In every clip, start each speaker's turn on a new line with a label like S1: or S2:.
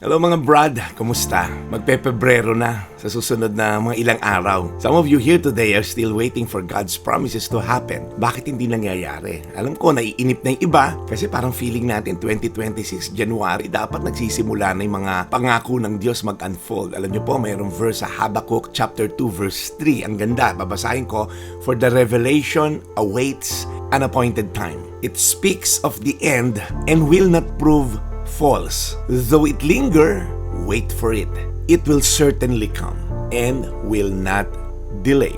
S1: Hello mga brad, kumusta? Magpe-Pebrero na sa susunod na mga ilang araw. Some of you here today are still waiting for God's promises to happen. Bakit hindi nangyayari? Alam ko, naiinip na yung iba kasi parang feeling natin 2026 January dapat nagsisimula na yung mga pangako ng Diyos mag-unfold. Alam niyo po, mayroong verse sa Habakkuk chapter 2 verse 3. Ang ganda, babasahin ko. For the revelation awaits an appointed time. It speaks of the end and will not prove false. Though it linger, wait for it. It will certainly come and will not delay.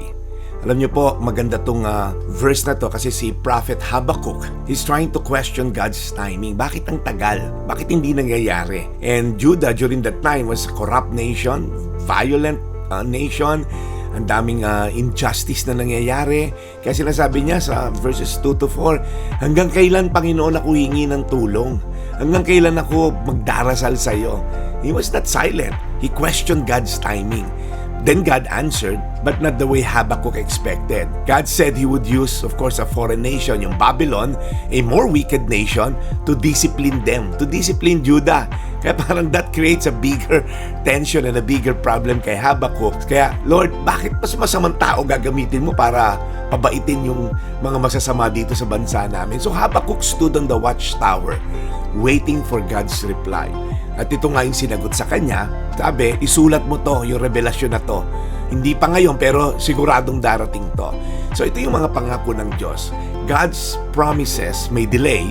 S1: Alam niyo po, maganda tong verse na to kasi si Prophet Habakkuk, he's trying to question God's timing. Bakit ang tagal? Bakit hindi nangyayari? And Judah during that time was a corrupt nation, violent nation. Ang daming injustice na nangyayari. Kaya sinasabi niya sa verses 2 to 4, hanggang kailan, Panginoon, ako hingi ng tulong? Hanggang kailan ako magdarasal sa iyo? He was not silent. He questioned God's timing. Then God answered, but not the way Habakkuk expected. God said He would use, of course, a foreign nation, yung Babylon, a more wicked nation, to discipline them, to discipline Judah. Kaya parang that creates a bigger tension and a bigger problem kay Habakkuk. Kaya, Lord, bakit mas masamang tao gagamitin mo para pabaitin yung mga masasama dito sa bansa namin? So Habakkuk stood on the watchtower, waiting for God's reply. At ito nga yung sinagot sa kanya. Sabi, isulat mo to, yung revelasyon na to. Hindi pa ngayon, pero siguradong darating to. So ito yung mga pangako ng Diyos. God's promises may delay,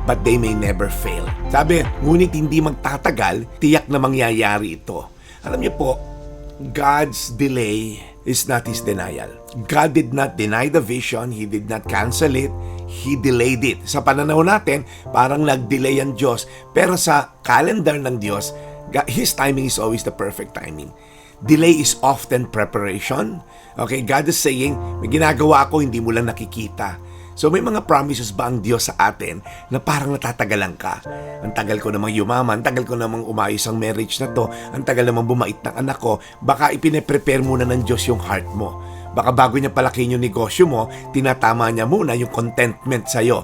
S1: but they may never fail. Sabi, ngunit hindi magtatagal, tiyak na mangyayari ito. Alam niyo po, God's delay is not His denial. God did not deny the vision. He did not cancel it. He delayed it. Sa pananaw natin, parang nag-delay ang Diyos. Pero sa calendar ng Diyos, His timing is always the perfect timing. Delay is often preparation. Okay, God is saying, may ginagawa ako, hindi mo lang nakikita. So may mga promises ba ang Diyos sa atin na parang natatagalan ka? Ang tagal ko namang yumaman, tagal ko namang umayos ang marriage na to, ang tagal namang bumait ng anak ko, baka ipine-prepare muna ng Diyos yung heart mo. Baka bago niya palakihin yung negosyo mo, tinatama niya muna yung contentment sa'yo.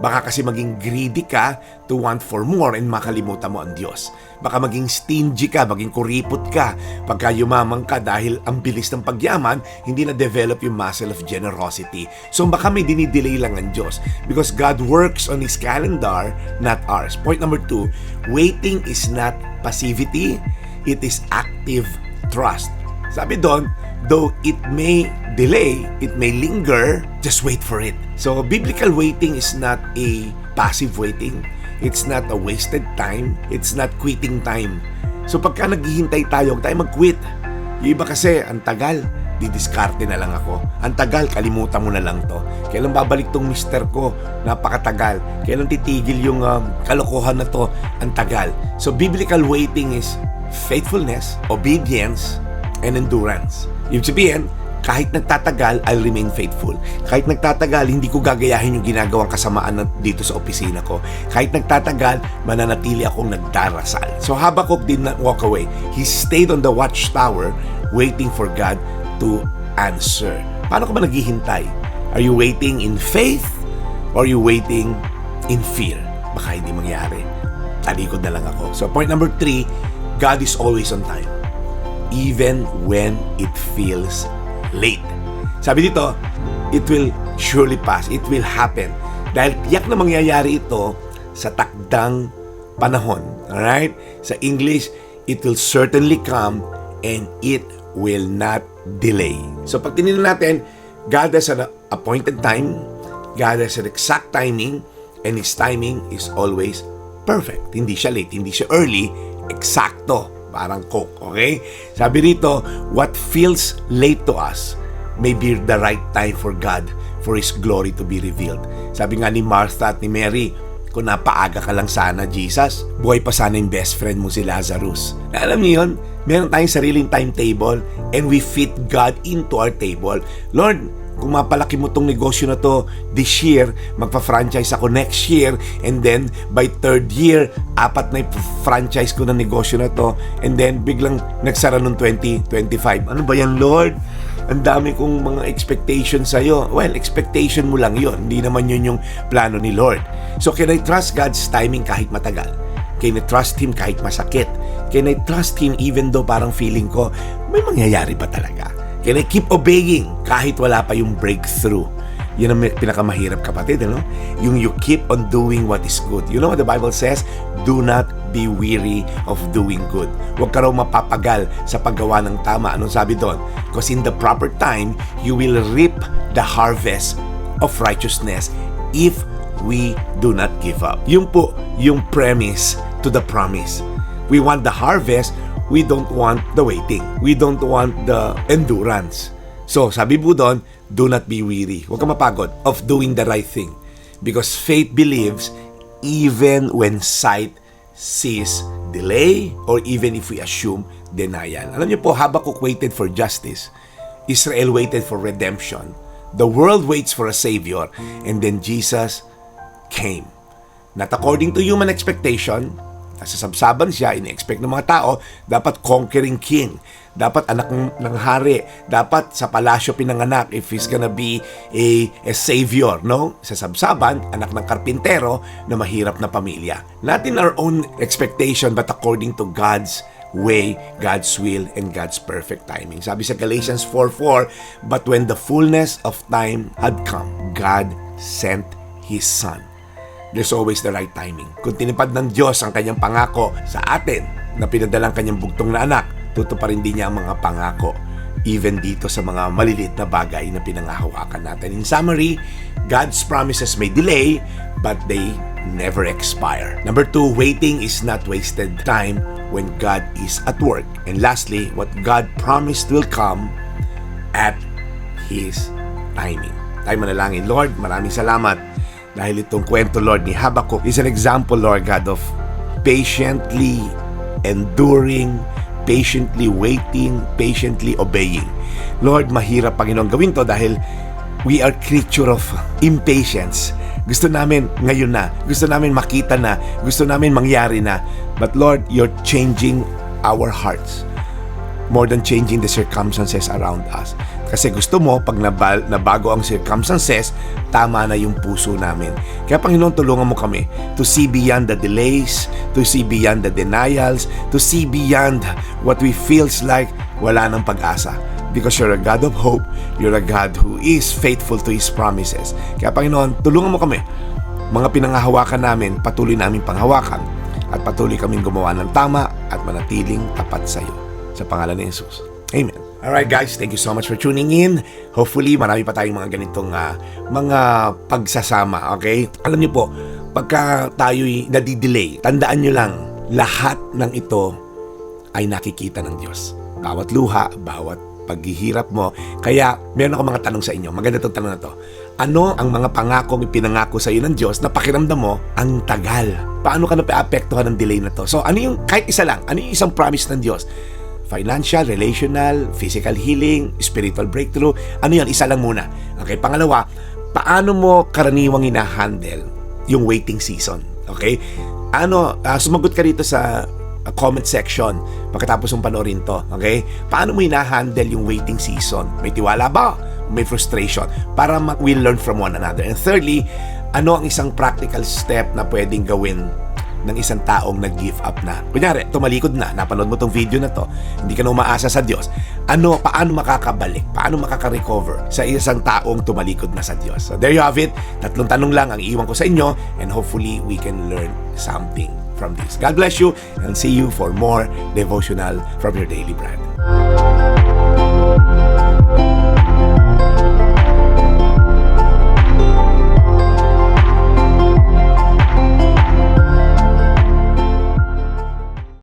S1: Baka kasi maging greedy ka to want for more and makalimutan mo ang Diyos. Baka maging stingy ka, maging kuripot ka. Pagka yumaman ka dahil ang bilis ng pagyaman, hindi na-develop yung muscle of generosity. So baka may dinidelay lang ang Diyos because God works on His calendar, not ours. Point number 2, waiting is not passivity, it is active trust. Sabi doon, though it may delay, it may linger, just wait for it. So, biblical waiting is not a passive waiting. It's not a wasted time. It's not quitting time. So, pagka naghihintay tayo, huwag tayo mag-quit. Yung iba kasi, ang tagal, didiskarte na lang ako. Ang tagal, kalimutan mo na lang to. Kailan babalik tong mister ko? Napakatagal. Kailan titigil yung kalokohan na to? Ang tagal. So, biblical waiting is faithfulness, obedience, and endurance. Ibig sabihin, kahit nagtatagal, I'll remain faithful. Kahit nagtatagal, hindi ko gagayahin yung ginagawang kasamaan dito sa opisina ko. Kahit nagtatagal, mananatili akong nagdarasal. So Habakkuk did not walk away. He stayed on the watchtower waiting for God to answer. Paano ka ba naghihintay? Are you waiting in faith or are you waiting in fear? Baka hindi mangyari. Talikod na lang ako. So point number 3, God is always on time, even when it feels late. Sabi dito, it will surely pass. It will happen. Dahil tiyak na mangyayari ito sa takdang panahon. Alright? Sa English, it will certainly come and it will not delay. So pag tinignan natin, God has an appointed time, God has an exact timing, and His timing is always perfect. Hindi siya late, hindi siya early, eksakto. Parang Coke, okay? Sabi rito, what feels late to us may be the right time for God, for His glory to be revealed. Sabi nga ni Martha at ni Mary, kung napaaga ka lang sana, Jesus, buhay pa sana yung best friend mo si Lazarus. Na alam niyo yun, meron tayong sariling timetable and we fit God into our table. Lord, kung mapalaki mo tong negosyo na to this year, magpa-franchise ako next year, and then by third year, 4 na franchise ko na negosyo na to, and then biglang nagsara nung 2025. Ano ba yan, Lord? Ang dami kong mga expectations sa'yo. Well, expectation mo lang yun. Hindi naman yun yung plano ni Lord. So can I trust God's timing kahit matagal? Can I trust Him kahit masakit? Can I trust Him even though parang feeling ko, may mangyayari ba talaga? Can I keep obeying kahit wala pa yung breakthrough? Yun ang pinakamahirap, kapatid, ano? Yung you keep on doing what is good. You know what the Bible says? Do not be weary of doing good. Huwag ka raw mapapagal sa paggawa ng tama. Anong sabi doon? Because in the proper time, you will reap the harvest of righteousness if we do not give up. Yun po yung premise to the promise. We want the harvest, we don't want the waiting. We don't want the endurance. So, sabi po doon, do not be weary. Huwag ka mapagod of doing the right thing. Because faith believes even when sight sees delay or even if we assume denial. Alam niyo po, Habakkuk waited for justice. Israel waited for redemption. The world waits for a Savior. And then Jesus came. Not according to human expectation. Nasa sabsaban siya, ini-expect ng mga tao, dapat conquering king. Dapat anak ng hari. Dapat sa palasyo pinanganak if he's gonna be a savior, no? Sa sabsaban, anak ng karpintero na mahirap na pamilya. Not in our own expectation, but according to God's way, God's will, and God's perfect timing. Sabi sa Galatians 4:4, but when the fullness of time had come, God sent His Son. There's always the right timing. Kung tinipad ng Diyos ang kanyang pangako sa atin na pinadalang kanyang bugtong na anak, tutuparin din niya ang mga pangako even dito sa mga maliliit na bagay na pinangahawakan natin. In summary, God's promises may delay, but they never expire. Number 2, waiting is not wasted time when God is at work. And lastly, what God promised will come at His timing. Tayo manalangin. Lord, maraming salamat dahil itong kwento, Lord, ni Habakkuk is an example, Lord God, of patiently enduring, patiently waiting, patiently obeying. Lord, mahirap, Panginoon, gawin to dahil we are creature of impatience. Gusto namin ngayon na, gusto namin makita na, gusto namin mangyari na. But Lord, you're changing our hearts more than changing the circumstances around us. Kasi gusto mo, pag nabago ang circumstances, tama na yung puso namin. Kaya Panginoon, tulungan mo kami to see beyond the delays, to see beyond the denials, to see beyond what we feels like wala ng pag-asa. Because you're a God of hope, you're a God who is faithful to His promises. Kaya Panginoon, tulungan mo kami. Mga pinangahawakan namin, patuloy namin panghawakan at patuloy kaming gumawa ng tama at manatiling tapat sa iyo. Sa pangalan ni Jesus. Amen. Alright guys, thank you so much for tuning in. Hopefully, marami pa tayong mga ganitong mga pagsasama, okay? Alam niyo po, pagka tayo'y nadidelay, tandaan niyo lang, lahat ng ito ay nakikita ng Diyos. Bawat luha, bawat paghihirap mo. Kaya, meron ako mga tanong sa inyo. Maganda itong tanong na to. Ano ang mga pangakong ipinangako sa iyo ng Diyos na pakiramdam mo ang tagal? Paano ka napaapektuhan ng delay na to? So, ano yung, kahit isa lang, ano yung isang promise ng Diyos? Financial, relational, physical healing, spiritual breakthrough. Ano yan? Isa lang muna. Okay, pangalawa, paano mo karaniwang ina-handle yung waiting season? Okay? Sumagot ka dito sa comment section pagkatapos mong panoorin to. Okay? Paano mo ina-handle yung waiting season? May tiwala ba? May frustration? Para we'll learn from one another. And thirdly, ano ang isang practical step na pwedeng gawin ng isang taong nag-give up na? Kunyari, tumalikod na, napanood mo tong video na to, hindi ka na umaasa sa Diyos. Paano makakabalik? Paano makaka-recover sa isang taong tumalikod na sa Diyos? So there you have it. 3 tanong lang ang iwan ko sa inyo and hopefully we can learn something from this. God bless you and see you for more devotional from your Daily Bread.